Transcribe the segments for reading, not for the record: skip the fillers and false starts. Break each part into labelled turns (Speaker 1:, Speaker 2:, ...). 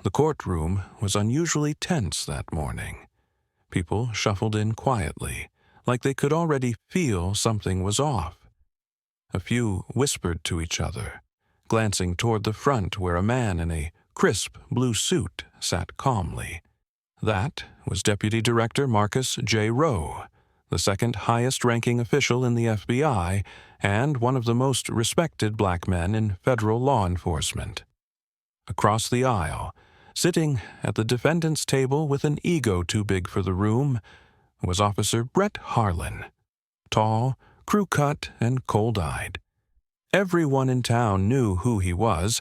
Speaker 1: The courtroom was unusually tense that morning. People shuffled in quietly, like they could already feel something was off. A few whispered to each other, glancing toward the front where a man in a crisp blue suit sat calmly. That was Deputy Director Marcus J. Rowe, the second highest-ranking official in the FBI and one of the most respected black men in federal law enforcement. Across the aisle, sitting at the defendant's table with an ego too big for the room, was Officer Brett Harlan, tall, crew-cut, and cold-eyed. Everyone in town knew who he was,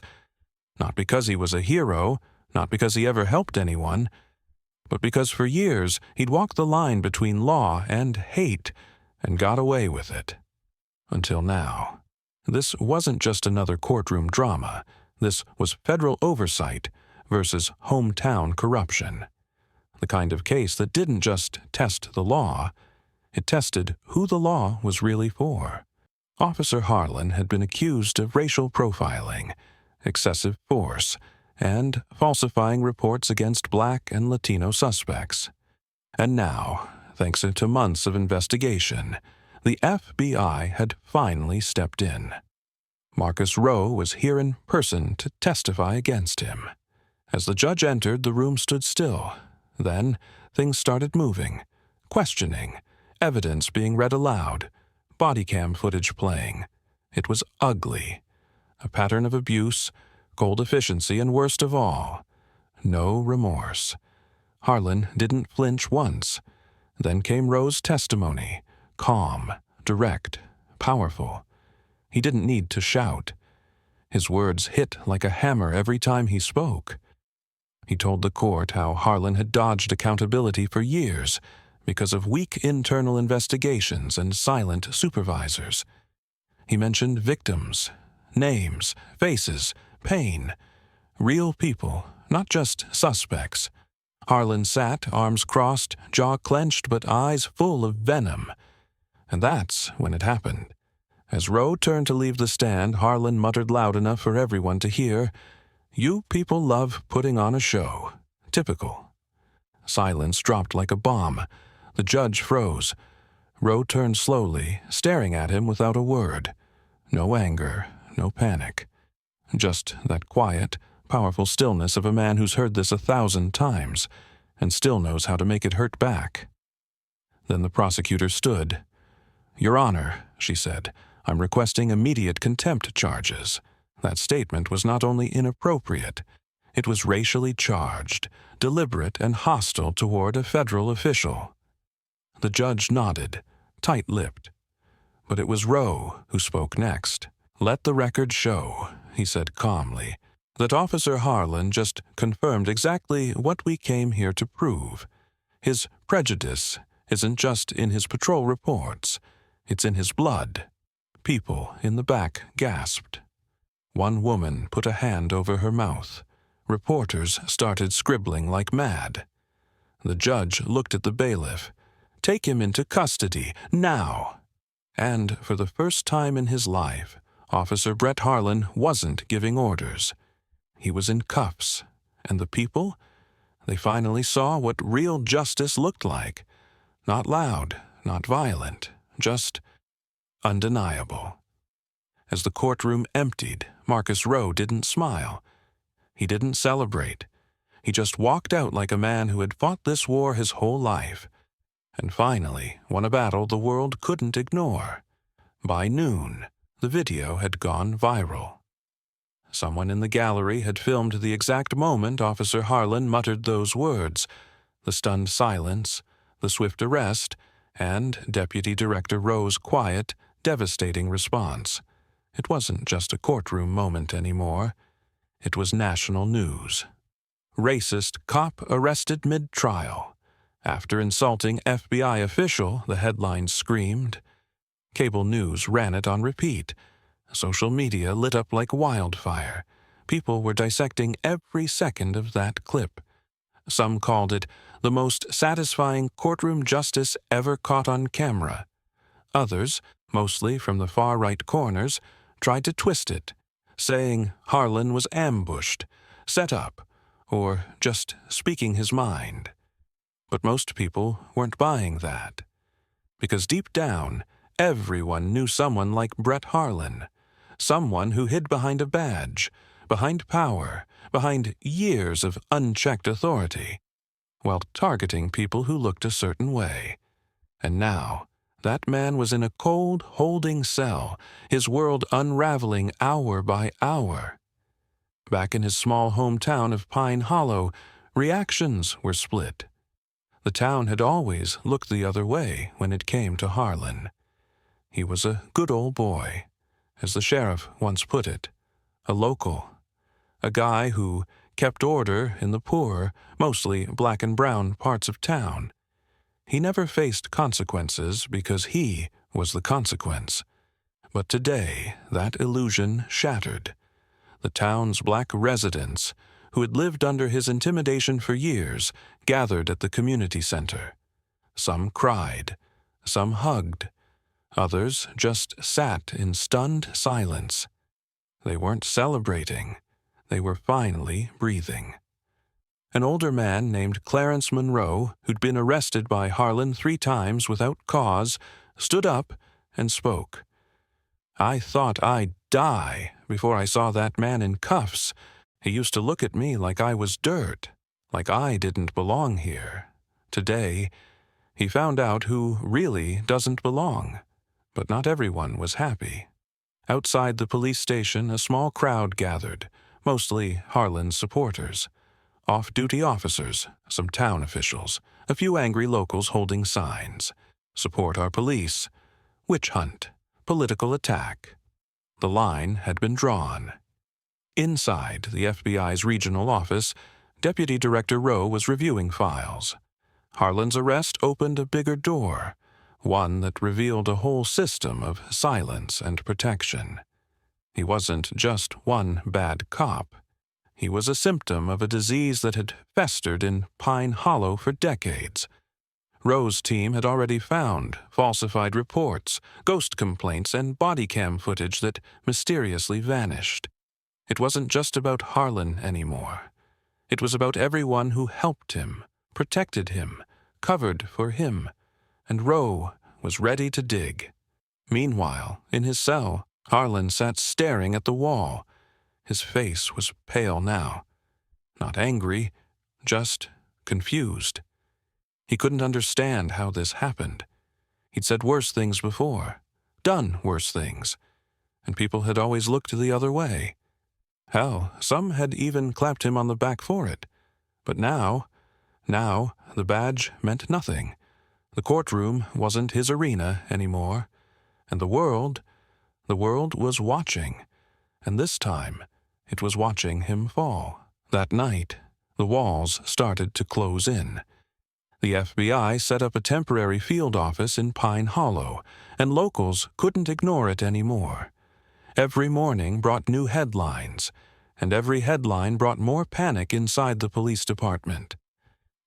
Speaker 1: not because he was a hero, not because he ever helped anyone, but because for years he'd walked the line between law and hate and got away with it. Until now. This wasn't just another courtroom drama. This was federal oversight versus hometown corruption. The kind of case that didn't just test the law, it tested who the law was really for. Officer Harlan had been accused of racial profiling, excessive force, and falsifying reports against black and Latino suspects. And now, thanks to months of investigation, the FBI had finally stepped in. Marcus Rowe was here in person to testify against him. As the judge entered, the room stood still. Then, things started moving, questioning, evidence being read aloud, body cam footage playing. It was ugly. A pattern of abuse, cold efficiency, and worst of all, no remorse. Harlan didn't flinch once. Then came Rowe's testimony, calm, direct, powerful. He didn't need to shout. His words hit like a hammer every time he spoke. He told the court how Harlan had dodged accountability for years because of weak internal investigations and silent supervisors. He mentioned victims, names, faces, pain, real people, not just suspects. Harlan sat, arms crossed, jaw clenched, but eyes full of venom. And that's when it happened. As Rowe turned to leave the stand, Harlan muttered loud enough for everyone to hear, "You people love putting on a show. Typical." Silence dropped like a bomb. The judge froze. Rowe turned slowly, staring at him without a word. No anger, no panic. Just that quiet, powerful stillness of a man who's heard this 1,000 times and still knows how to make it hurt back. Then the prosecutor stood. "Your Honor," she said, "I'm requesting immediate contempt charges." That statement was not only inappropriate, it was racially charged, deliberate, and hostile toward a federal official. The judge nodded, tight-lipped. But it was Rowe who spoke next. "Let the record show," he said calmly, "that Officer Harlan just confirmed exactly what we came here to prove. His prejudice isn't just in his patrol reports. It's in his blood." People in the back gasped. One woman put a hand over her mouth. Reporters started scribbling like mad. The judge looked at the bailiff. "Take him into custody, now!" And for the first time in his life, Officer Brett Harlan wasn't giving orders. He was in cuffs, and the people? They finally saw what real justice looked like. Not loud, not violent, just undeniable. As the courtroom emptied, Marcus Rowe didn't smile. He didn't celebrate. He just walked out like a man who had fought this war his whole life, and finally won a battle the world couldn't ignore. By noon, the video had gone viral. Someone in the gallery had filmed the exact moment Officer Harlan muttered those words, the stunned silence, the swift arrest, and Deputy Director Rowe's quiet, devastating response. It wasn't just a courtroom moment anymore. It was national news. "Racist cop arrested mid-trial. After insulting FBI official," the headline screamed. Cable news ran it on repeat. Social media lit up like wildfire. People were dissecting every second of that clip. Some called it the most satisfying courtroom justice ever caught on camera. Others, mostly from the far-right corners, tried to twist it, saying Harlan was ambushed, set up, or just speaking his mind. But most people weren't buying that. Because deep down, everyone knew someone like Brett Harlan, someone who hid behind a badge, behind power, behind years of unchecked authority, while targeting people who looked a certain way. And now, that man was in a cold, holding cell, his world unraveling hour by hour. Back in his small hometown of Pine Hollow, reactions were split. The town had always looked the other way when it came to Harlan. He was a good old boy, as the sheriff once put it, a local, a guy who kept order in the poor, mostly black and brown parts of town. He never faced consequences because he was the consequence. But today, that illusion shattered. The town's black residents, who had lived under his intimidation for years, gathered at the community center. Some cried, some hugged, others just sat in stunned silence. They weren't celebrating, they were finally breathing. An older man named Clarence Monroe, who'd been arrested by Harlan 3 times without cause, stood up and spoke. "I thought I'd die before I saw that man in cuffs. He used to look at me like I was dirt, like I didn't belong here. Today, he found out who really doesn't belong." But not everyone was happy. Outside the police station, a small crowd gathered, mostly Harlan's supporters. Off-duty officers, some town officials, a few angry locals holding signs. "Support our police," "Witch hunt," "Political attack." The line had been drawn. Inside the FBI's regional office, Deputy Director Rowe was reviewing files. Harlan's arrest opened a bigger door, one that revealed a whole system of silence and protection. He wasn't just one bad cop. He was a symptom of a disease that had festered in Pine Hollow for decades. Rowe's team had already found falsified reports, ghost complaints, and body cam footage that mysteriously vanished. It wasn't just about Harlan anymore. It was about everyone who helped him, protected him, covered for him, and Rowe was ready to dig. Meanwhile, in his cell, Harlan sat staring at the wall. His face was pale now. Not angry, just confused. He couldn't understand how this happened. He'd said worse things before, done worse things, and people had always looked the other way. Hell, some had even clapped him on the back for it. But now, the badge meant nothing. The courtroom wasn't his arena anymore, and the world was watching, and this time it was watching him fall. That night, the walls started to close in. The FBI set up a temporary field office in Pine Hollow, and locals couldn't ignore it anymore. Every morning brought new headlines, and every headline brought more panic inside the police department.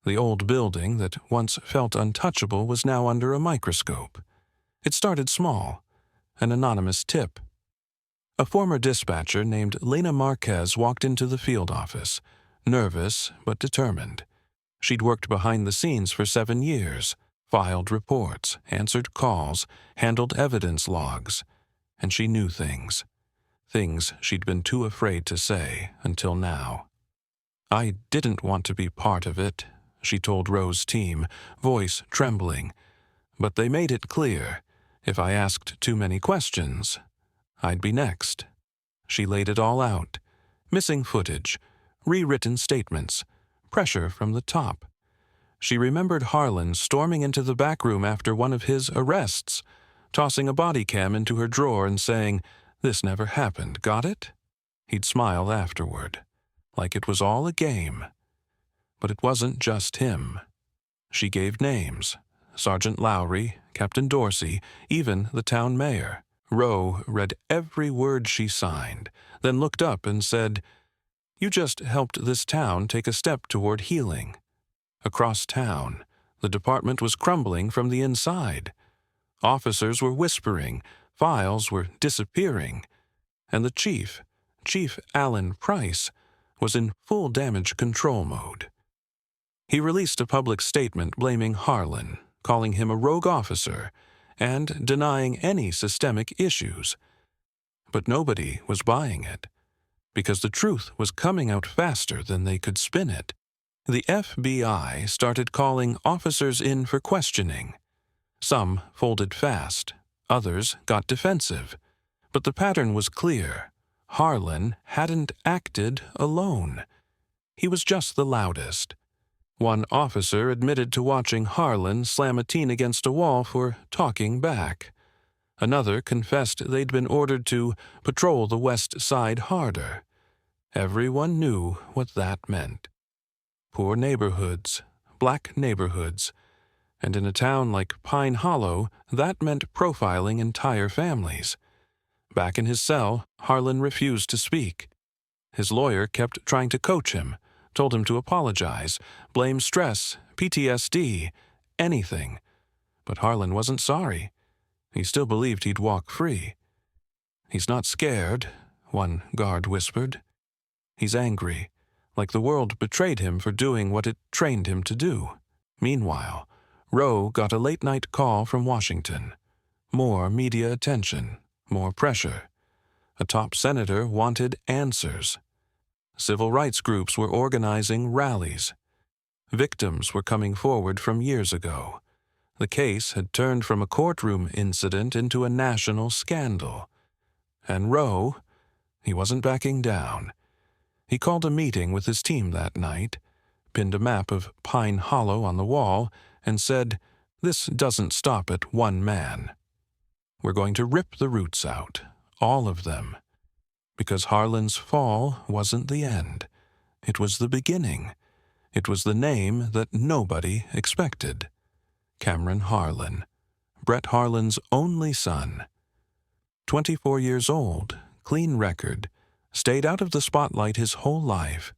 Speaker 1: The old building that once felt untouchable was now under a microscope. It started small, an anonymous tip. A former dispatcher named Lena Marquez walked into the field office, nervous but determined. She'd worked behind the scenes for 7 years, filed reports, answered calls, handled evidence logs, and she knew things she'd been too afraid to say until now. "I didn't want to be part of it," she told Rowe's team, voice trembling. "But they made it clear, if I asked too many questions, I'd be next." She laid it all out. Missing footage, rewritten statements, pressure from the top. She remembered Harlan storming into the back room after one of his arrests, tossing a body cam into her drawer and saying, "This never happened, got it?" He'd smile afterward, like it was all a game. But it wasn't just him. She gave names: Sergeant Lowry, Captain Dorsey, even the town mayor. Rowe read every word she signed, then looked up and said, "You just helped this town take a step toward healing." Across town, the department was crumbling from the inside. Officers were whispering, files were disappearing, and the Chief Alan Price, was in full damage control mode. He released a public statement blaming Harlan, calling him a rogue officer, and denying any systemic issues. But nobody was buying it, because the truth was coming out faster than they could spin it. The FBI started calling officers in for questioning. Some folded fast, others got defensive, but the pattern was clear. Harlan hadn't acted alone. He was just the loudest. One officer admitted to watching Harlan slam a teen against a wall for talking back. Another confessed they'd been ordered to patrol the West Side harder. Everyone knew what that meant. Poor neighborhoods, black neighborhoods, and in a town like Pine Hollow, that meant profiling entire families. Back in his cell, Harlan refused to speak. His lawyer kept trying to coach him, told him to apologize, blame stress, PTSD, anything. But Harlan wasn't sorry. He still believed he'd walk free. "He's not scared," one guard whispered. "He's angry, like the world betrayed him for doing what it trained him to do." Meanwhile, Roe got a late-night call from Washington. More media attention, more pressure. A top senator wanted answers. Civil rights groups were organizing rallies. Victims were coming forward from years ago. The case had turned from a courtroom incident into a national scandal. And Roe, he wasn't backing down. He called a meeting with his team that night, pinned a map of Pine Hollow on the wall, and said, "This doesn't stop at one man. We're going to rip the roots out, all of them." Because Harlan's fall wasn't the end. It was the beginning. It was the name that nobody expected. Cameron Harlan, Brett Harlan's only son. 24 years old, clean record, stayed out of the spotlight his whole life.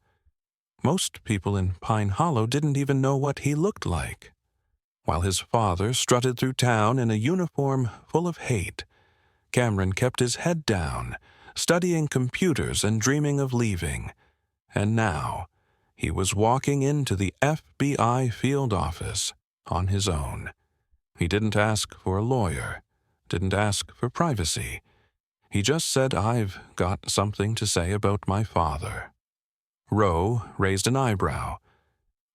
Speaker 1: Most people in Pine Hollow didn't even know what he looked like. While his father strutted through town in a uniform full of hate, Cameron kept his head down, studying computers and dreaming of leaving. And now, he was walking into the FBI field office on his own. He didn't ask for a lawyer, didn't ask for privacy. He just said, "I've got something to say about my father." Roe raised an eyebrow.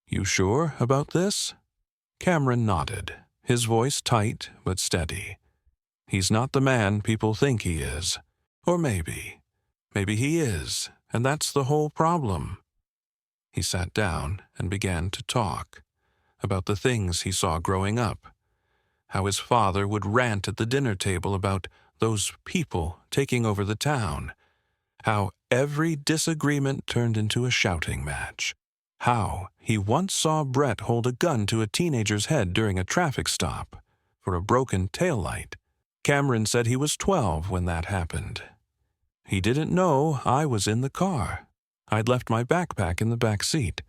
Speaker 1: "You sure about this?" Cameron nodded, his voice tight but steady. "He's not the man people think he is. Or maybe he is, and that's the whole problem." He sat down and began to talk about the things he saw growing up, how his father would rant at the dinner table about those people taking over the town, how every disagreement turned into a shouting match, how he once saw Brett hold a gun to a teenager's head during a traffic stop for a broken taillight. Cameron said he was 12 when that happened. "He didn't know I was in the car. I'd left my backpack in the back seat.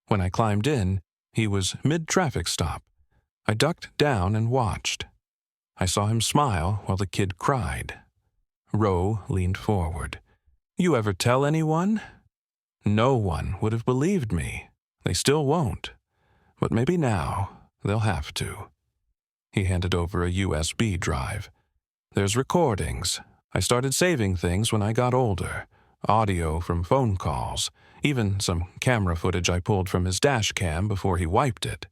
Speaker 1: When I climbed in, he was mid-traffic stop. I ducked down and watched. I saw him smile while the kid cried." Roe leaned forward. "You ever tell anyone?" "No one would have believed me. They still won't. But maybe now they'll have to." He handed over a USB drive. "There's recordings. I started saving things when I got older. Audio from phone calls, even some camera footage I pulled from his dash cam before he wiped it."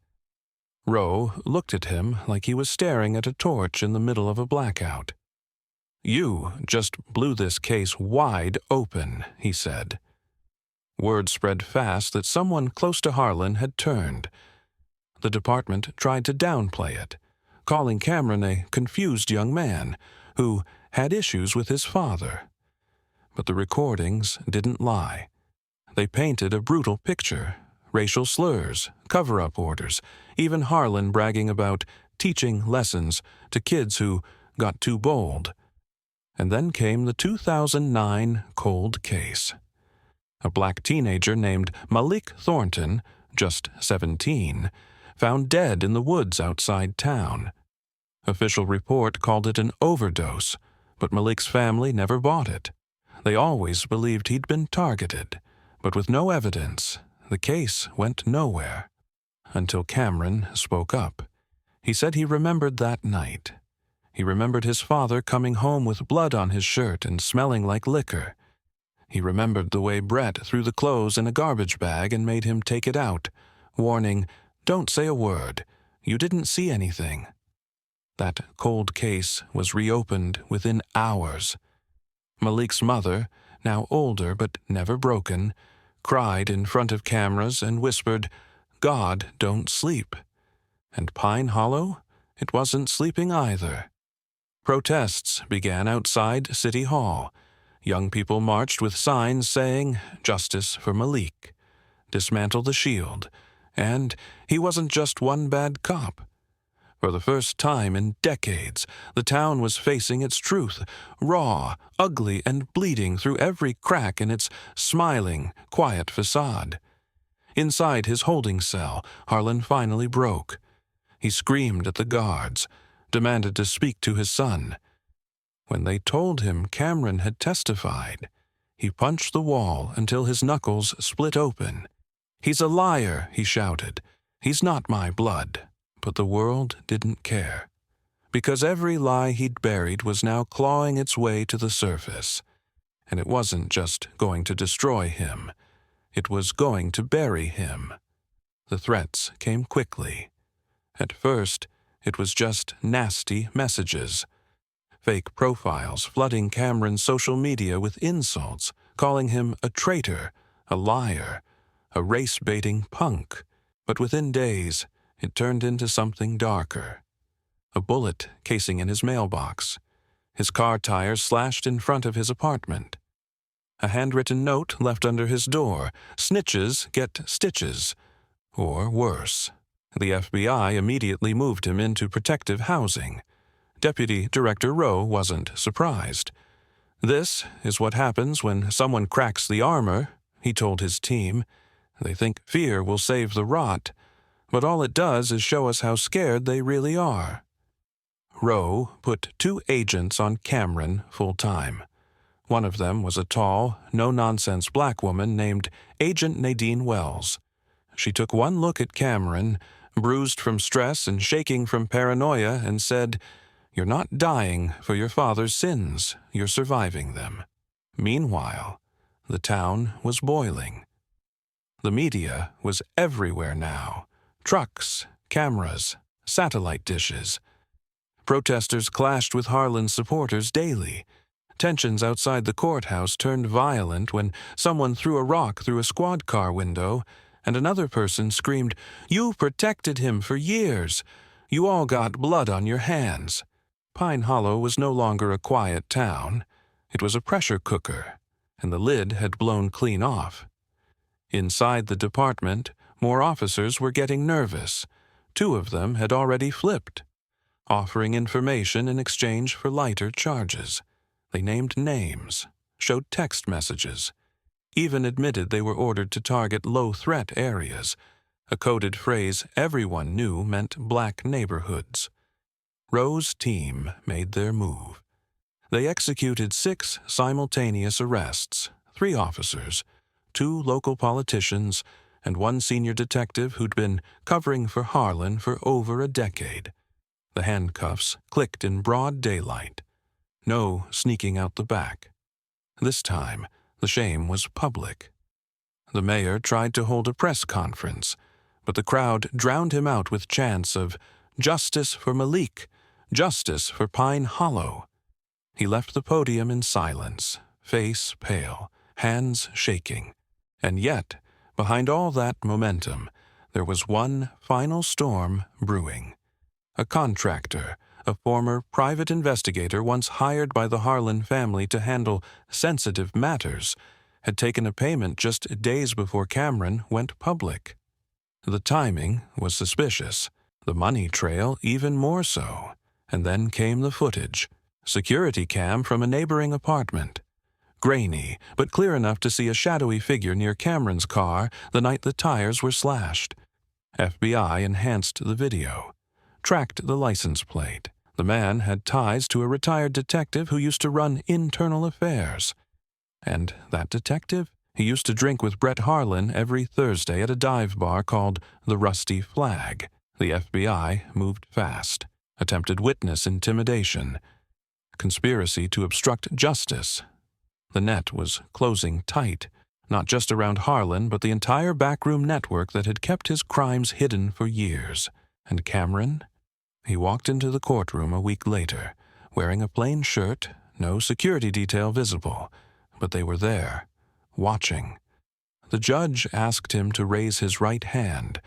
Speaker 1: Roe looked at him like he was staring at a torch in the middle of a blackout. "You just blew this case wide open," he said. Word spread fast that someone close to Harlan had turned. The department tried to downplay it, calling Cameron a confused young man who had issues with his father. But the recordings didn't lie. They painted a brutal picture: racial slurs, cover-up orders, even Harlan bragging about teaching lessons to kids who got too bold. And then came the 2009 cold case. A black teenager named Malik Thornton, just 17, found dead in the woods outside town. Official report called it an overdose, but Malik's family never bought it. They always believed he'd been targeted, But with no evidence, the case went nowhere. Until Cameron spoke up. He said he remembered that night. He remembered his father coming home with blood on his shirt and smelling like liquor. He remembered the way Brett threw the clothes in a garbage bag and made him take it out, warning, "Don't say a word. You didn't see anything." That cold case was reopened within hours. Malik's mother, now older but never broken, cried in front of cameras and whispered, "God don't sleep." And Pine Hollow? It wasn't sleeping either. Protests began outside City Hall. Young people marched with signs saying, "Justice for Malik," "Dismantle the Shield," and "He wasn't just one bad cop." For the first time in decades, the town was facing its truth, raw, ugly, and bleeding through every crack in its smiling, quiet facade. Inside his holding cell, Harlan finally broke. He screamed at the guards, demanded to speak to his son. When they told him Cameron had testified, he punched the wall until his knuckles split open. "He's a liar," he shouted. "He's not my blood." But the world didn't care, because every lie he'd buried was now clawing its way to the surface. And it wasn't just going to destroy him. It was going to bury him. The threats came quickly. At first, it was just nasty messages. Fake profiles flooding Cameron's social media with insults, calling him a traitor, a liar, a race-baiting punk. But within days, it turned into something darker. A bullet casing in his mailbox. His car tires slashed in front of his apartment. A handwritten note left under his door, "Snitches get stitches." Or worse. The FBI immediately moved him into protective housing. Deputy Director Rowe wasn't surprised. "This is what happens when someone cracks the armor," he told his team. "They think fear will save the rot, but all it does is show us how scared they really are." Rowe put 2 agents on Cameron full-time. One of them was a tall, no-nonsense black woman named Agent Nadine Wells. She took one look at Cameron, bruised from stress and shaking from paranoia, and said, "You're not dying for your father's sins, you're surviving them." Meanwhile, the town was boiling. The media was everywhere now. Trucks, cameras, satellite dishes. Protesters clashed with Harlan's supporters daily. Tensions outside the courthouse turned violent when someone threw a rock through a squad car window, and another person screamed, "You protected him for years. You all got blood on your hands." Pine Hollow was no longer a quiet town. It was a pressure cooker, and the lid had blown clean off. Inside the department, more officers were getting nervous. 2 of them had already flipped, offering information in exchange for lighter charges. They named names, showed text messages, even admitted they were ordered to target low-threat areas, a coded phrase everyone knew meant black neighborhoods. Rowe's team made their move. They executed 6 simultaneous arrests, 3 officers, 2 local politicians, and 1 senior detective who'd been covering for Harlan for over a decade. The handcuffs clicked in broad daylight. No sneaking out the back. This time, the shame was public. The mayor tried to hold a press conference, but the crowd drowned him out with chants of "Justice for Malik! Justice for Pine Hollow!" He left the podium in silence, face pale, hands shaking. And yet, behind all that momentum, there was one final storm brewing. A contractor, a former private investigator once hired by the Harlan family to handle sensitive matters, had taken a payment just days before Cameron went public. The timing was suspicious, the money trail even more so. And then came the footage. Security cam from a neighboring apartment. Grainy, but clear enough to see a shadowy figure near Cameron's car the night the tires were slashed. FBI enhanced the video, tracked the license plate. The man had ties to a retired detective who used to run internal affairs. And that detective? He used to drink with Brett Harlan every Thursday at a dive bar called the Rusty Flag. The FBI moved fast. Attempted witness intimidation. Conspiracy to obstruct justice. The net was closing tight, not just around Harlan, but the entire backroom network that had kept his crimes hidden for years. And Cameron? He walked into the courtroom a week later, wearing a plain shirt, no security detail visible, but they were there, watching. The judge asked him to raise his right hand,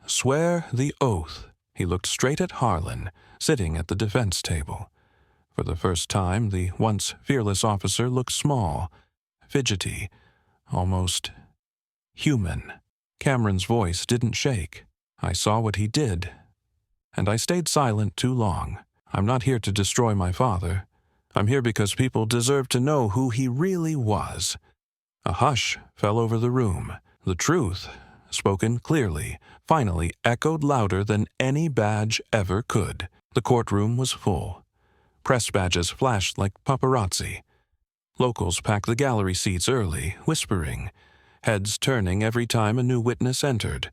Speaker 1: swear the oath. He looked straight at Harlan, sitting at the defense table. For the first time, the once fearless officer looked small, fidgety, almost human. Cameron's voice didn't shake. I saw what he did, and I stayed silent too long. I'm not here to destroy my father. I'm here because people deserve to know who he really was. A hush fell over the room. The truth, spoken clearly, finally echoed louder than any badge ever could. The courtroom was full. Press badges flashed like paparazzi. Locals packed the gallery seats early, whispering, heads turning every time a new witness entered.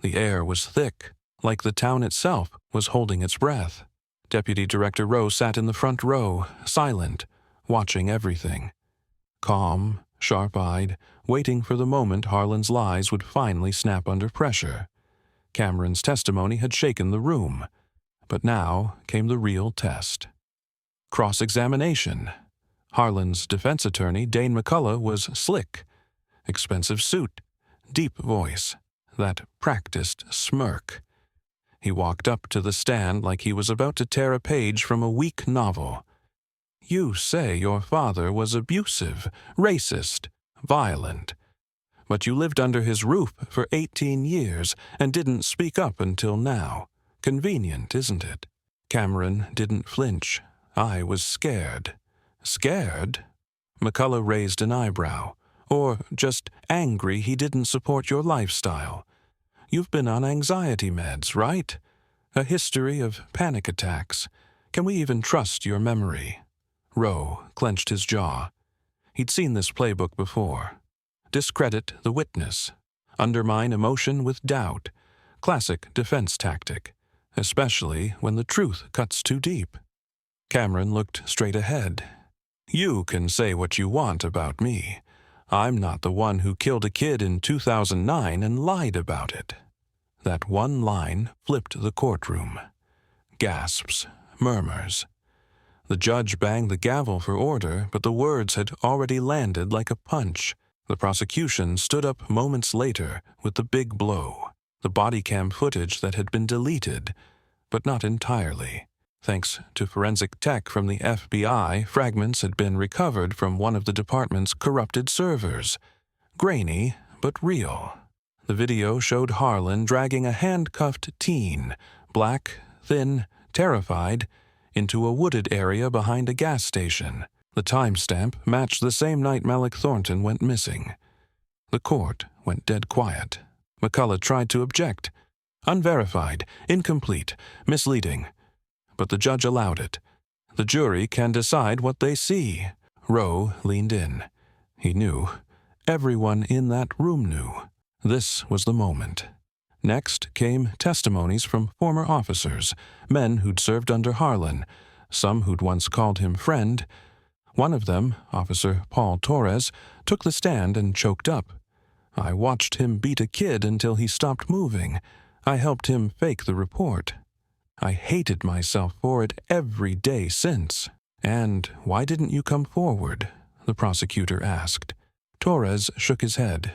Speaker 1: The air was thick, like the town itself was holding its breath. Deputy Director Rowe sat in the front row, silent, watching everything. Calm, sharp-eyed, waiting for the moment Harlan's lies would finally snap under pressure. Cameron's testimony had shaken the room, but now came the real test. Cross-examination. Harlan's defense attorney, Dane McCullough, was slick. Expensive suit, deep voice, that practiced smirk. He walked up to the stand like he was about to tear a page from a weak novel. You say your father was abusive, racist, violent. But you lived under his roof for 18 years and didn't speak up until now. Convenient, isn't it? Cameron didn't flinch. I was scared. Scared? McCullough raised an eyebrow. Or just angry he didn't support your lifestyle. You've been on anxiety meds, right? A history of panic attacks. Can we even trust your memory? Rowe clenched his jaw. He'd seen this playbook before. Discredit the witness. Undermine emotion with doubt. Classic defense tactic, especially when the truth cuts too deep. Cameron looked straight ahead. You can say what you want about me. I'm not the one who killed a kid in 2009 and lied about it. That one line flipped the courtroom. Gasps, murmurs. The judge banged the gavel for order, but the words had already landed like a punch. The prosecution stood up moments later with the big blow. The body cam footage that had been deleted, but not entirely. Thanks to forensic tech from the FBI, fragments had been recovered from one of the department's corrupted servers. Grainy, but real. The video showed Harlan dragging a handcuffed teen, black, thin, terrified, into a wooded area behind a gas station. The timestamp matched the same night Malik Thornton went missing. The court went dead quiet. McCullough tried to object. Unverified, incomplete, misleading. But the judge allowed it. The jury can decide what they see. Rowe leaned in. He knew. Everyone in that room knew. This was the moment. Next came testimonies from former officers, men who'd served under Harlan, some who'd once called him friend. One of them, Officer Paul Torres, took the stand and choked up. I watched him beat a kid until he stopped moving. I helped him fake the report. I hated myself for it every day since. And why didn't you come forward? The prosecutor asked. Torres shook his head.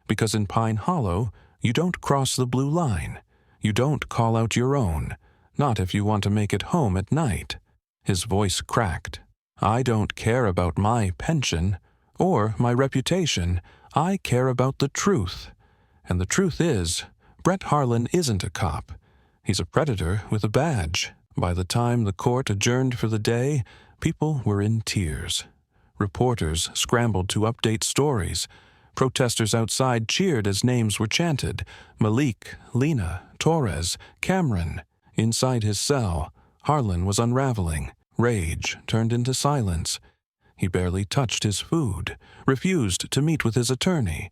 Speaker 1: Because in Pine Hollow, you don't cross the blue line. You don't call out your own. Not if you want to make it home at night. His voice cracked. I don't care about my pension or my reputation. I care about the truth. And the truth is, Brett Harlan isn't a cop. He's a predator with a badge. By the time the court adjourned for the day, people were in tears. Reporters scrambled to update stories. Protesters outside cheered as names were chanted. Malik, Lena, Torres, Cameron. Inside his cell, Harlan was unraveling. Rage turned into silence. He barely touched his food, refused to meet with his attorney.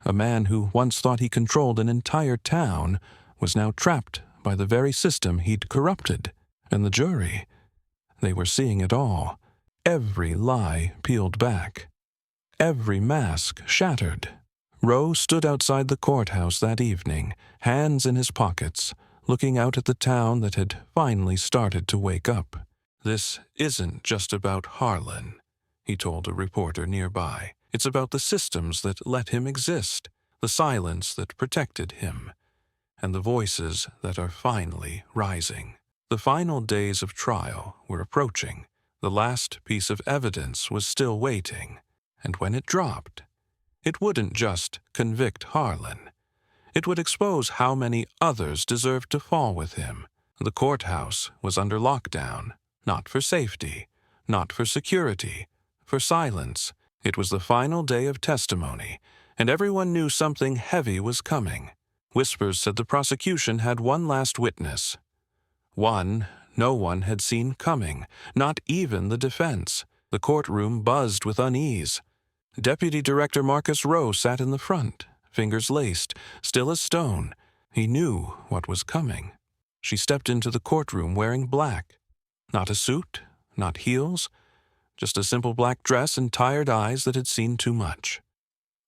Speaker 1: A man who once thought he controlled an entire town was now trapped by the very system he'd corrupted. And the jury, they were seeing it all. Every lie peeled back. Every mask shattered. Roe stood outside the courthouse that evening, hands in his pockets, looking out at the town that had finally started to wake up. "This isn't just about Harlan," he told a reporter nearby. "It's about the systems that let him exist, the silence that protected him, and the voices that are finally rising." The final days of trial were approaching. The last piece of evidence was still waiting, and when it dropped, it wouldn't just convict Harlan. It would expose how many others deserved to fall with him. The courthouse was under lockdown, not for safety, not for security, for silence. It was the final day of testimony, and everyone knew something heavy was coming. Whispers said the prosecution had one last witness. One no one had seen coming, not even the defense. The courtroom buzzed with unease. Deputy Director Marcus Rowe sat in the front, fingers laced, still as stone. He knew what was coming. She stepped into the courtroom wearing black. Not a suit, not heels, just a simple black dress and tired eyes that had seen too much.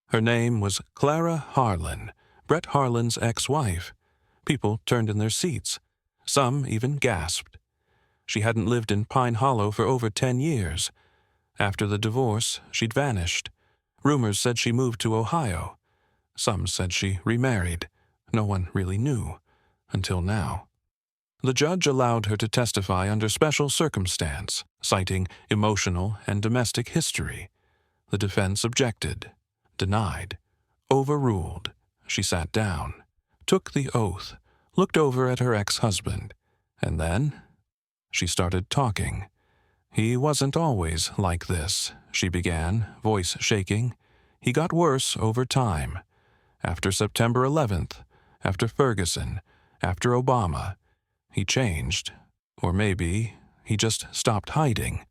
Speaker 1: Her name was Clara Harlan, Brett Harlan's ex-wife. People turned in their seats. Some even gasped. She hadn't lived in Pine Hollow for over 10 years. After the divorce, she'd vanished. Rumors said she moved to Ohio. Some said she remarried. No one really knew, until now. The judge allowed her to testify under special circumstance, citing emotional and domestic history. The defense objected, denied, overruled. She sat down, took the oath, looked over at her ex-husband, and then she started talking. "He wasn't always like this," she began, voice shaking. "He got worse over time. After September 11th, after Ferguson, after Obama, he changed. Or maybe he just stopped hiding."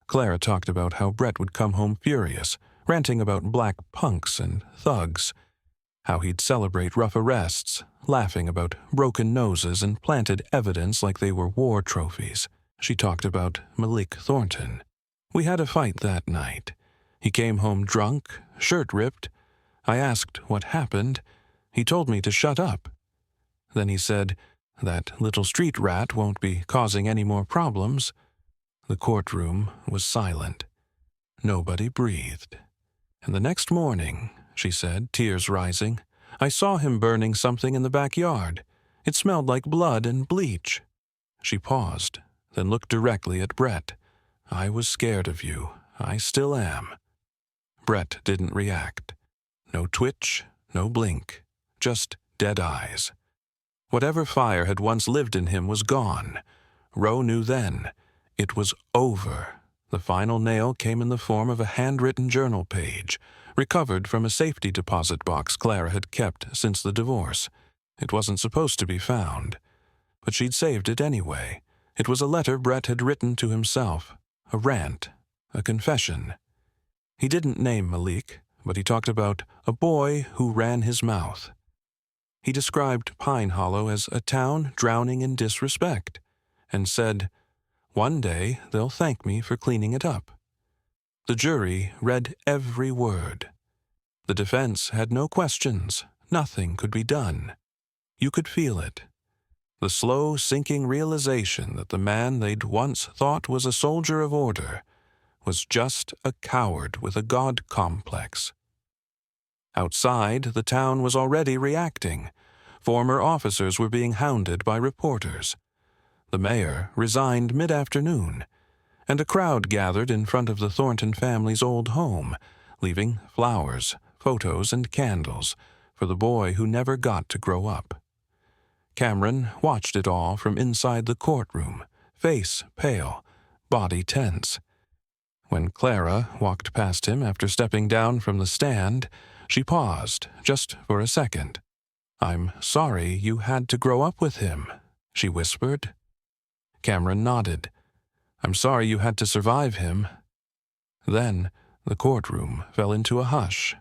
Speaker 1: Clara talked about how Brett would come home furious, ranting about black punks and thugs, how he'd celebrate rough arrests, laughing about broken noses and planted evidence like they were war trophies. She talked about Malik Thornton. "We had a fight that night. He came home drunk, shirt ripped. I asked what happened. He told me to shut up. Then he said, 'That little street rat won't be causing any more problems.'" The courtroom was silent. Nobody breathed. "And the next morning," she said, tears rising, "I saw him burning something in the backyard. It smelled like blood and bleach." She paused, then looked directly at Brett. "I was scared of you. I still am." Brett didn't react. No twitch, no blink, just dead eyes. Whatever fire had once lived in him was gone. Roe knew then. It was over. The final nail came in the form of a handwritten journal page, recovered from a safety deposit box Clara had kept since the divorce. It wasn't supposed to be found, but she'd saved it anyway. It was a letter Brett had written to himself, a rant, a confession. He didn't name Malik, but he talked about a boy who ran his mouth. He described Pine Hollow as a town drowning in disrespect, and said, "One day they'll thank me for cleaning it up." The jury read every word. The defense had no questions. Nothing could be done. You could feel it. The slow, sinking realization that the man they'd once thought was a soldier of order was just a coward with a god complex. Outside, the town was already reacting. Former officers were being hounded by reporters. The mayor resigned mid-afternoon, and a crowd gathered in front of the Thornton family's old home, leaving flowers, photos, and candles for the boy who never got to grow up. Cameron watched it all from inside the courtroom, face pale, body tense. When Clara walked past him after stepping down from the stand, she paused just for a second. "I'm sorry you had to grow up with him," she whispered. Cameron nodded. "I'm sorry you had to survive him." Then the courtroom fell into a hush.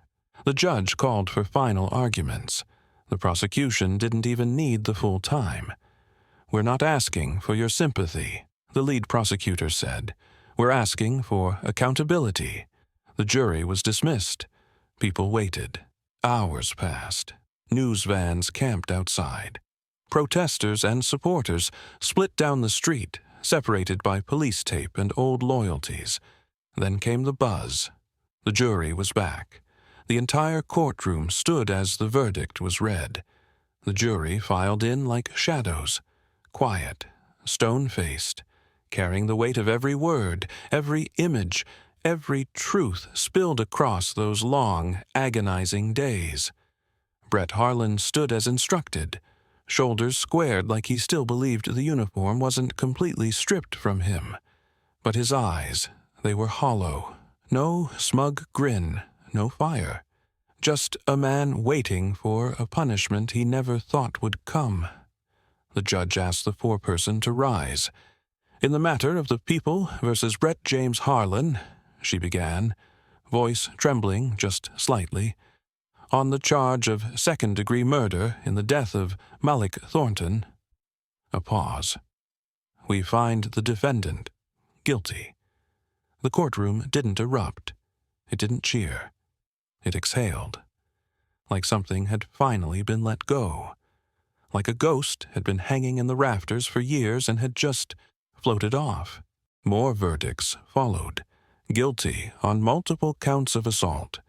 Speaker 1: The judge called for final arguments. The prosecution didn't even need the full time. "We're not asking for your sympathy," the lead prosecutor said. "We're asking for accountability." The jury was dismissed. People waited. Hours passed. News vans camped outside. Protesters and supporters split down the street, separated by police tape and old loyalties. Then came the buzz. The jury was back. The entire courtroom stood as the verdict was read. The jury filed in like shadows, quiet, stone-faced, carrying the weight of every word, every image, every truth spilled across those long, agonizing days. Brett Harlan stood as instructed, shoulders squared like he still believed the uniform wasn't completely stripped from him. But his eyes, they were hollow. No smug grin, no fire. Just a man waiting for a punishment he never thought would come. The judge asked the foreperson to rise. "In the matter of the people versus Brett James Harlan," she began, voice trembling just slightly, "on the charge of second-degree murder in the death of Malik Thornton." A pause. "We find the defendant guilty." The courtroom didn't erupt. It didn't cheer. It exhaled. Like something had finally been let go. Like a ghost had been hanging in the rafters for years and had just floated off. More verdicts followed. Guilty on multiple counts of assault.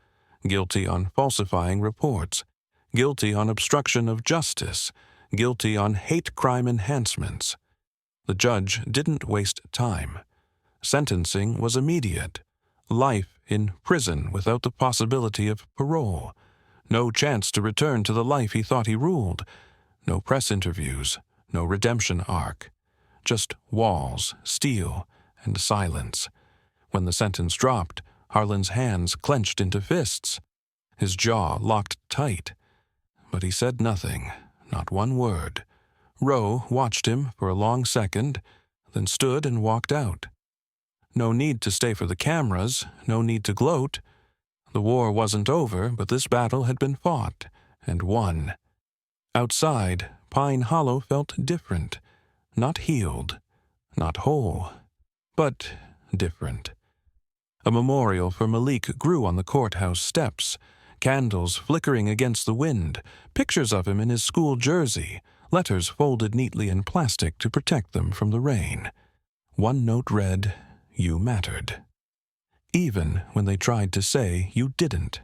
Speaker 1: Guilty on falsifying reports. Guilty on obstruction of justice. Guilty on hate crime enhancements. The judge didn't waste time. Sentencing was immediate. Life in prison without the possibility of parole. No chance to return to the life he thought he ruled. No press interviews. No redemption arc. Just walls, steel, and silence. When the sentence dropped, Harlan's hands clenched into fists. His jaw locked tight. But he said nothing, not one word. Roe watched him for a long second, then stood and walked out. No need to stay for the cameras, no need to gloat. The war wasn't over, but this battle had been fought and won. Outside, Pine Hollow felt different. Not healed, not whole, but different. A memorial for Malik grew on the courthouse steps, candles flickering against the wind, pictures of him in his school jersey, letters folded neatly in plastic to protect them from the rain. One note read, "You mattered," even when they tried to say you didn't.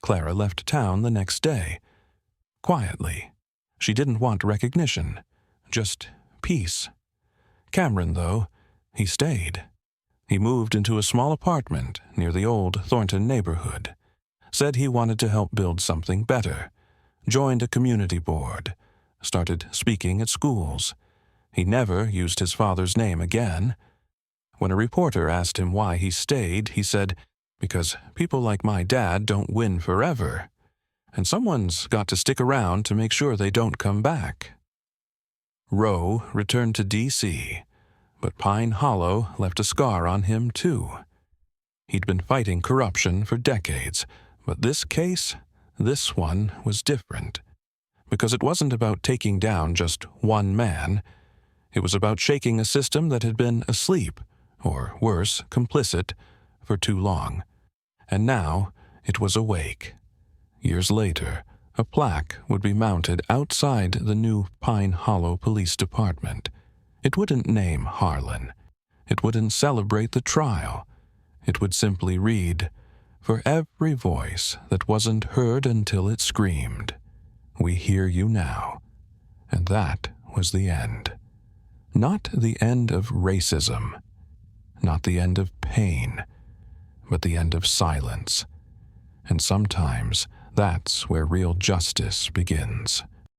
Speaker 1: Clara left town the next day. Quietly. She didn't want recognition, just peace. Cameron, though, he stayed. He moved into a small apartment near the old Thornton neighborhood. Said he wanted to help build something better. Joined a community board. Started speaking at schools. He never used his father's name again. When a reporter asked him why he stayed, he said, "Because people like my dad don't win forever. And someone's got to stick around to make sure they don't come back." Roe returned to D.C., but Pine Hollow left a scar on him, too. He'd been fighting corruption for decades, but this case, this one, was different. Because it wasn't about taking down just one man. It was about shaking a system that had been asleep, or worse, complicit, for too long. And now it was awake. Years later, a plaque would be mounted outside the new Pine Hollow Police Department. It wouldn't name Harlan. It wouldn't celebrate the trial. It would simply read, "For every voice that wasn't heard until it screamed, we hear you now." And that was the end. Not the end of racism. Not the end of pain. But the end of silence. And sometimes that's where real justice begins.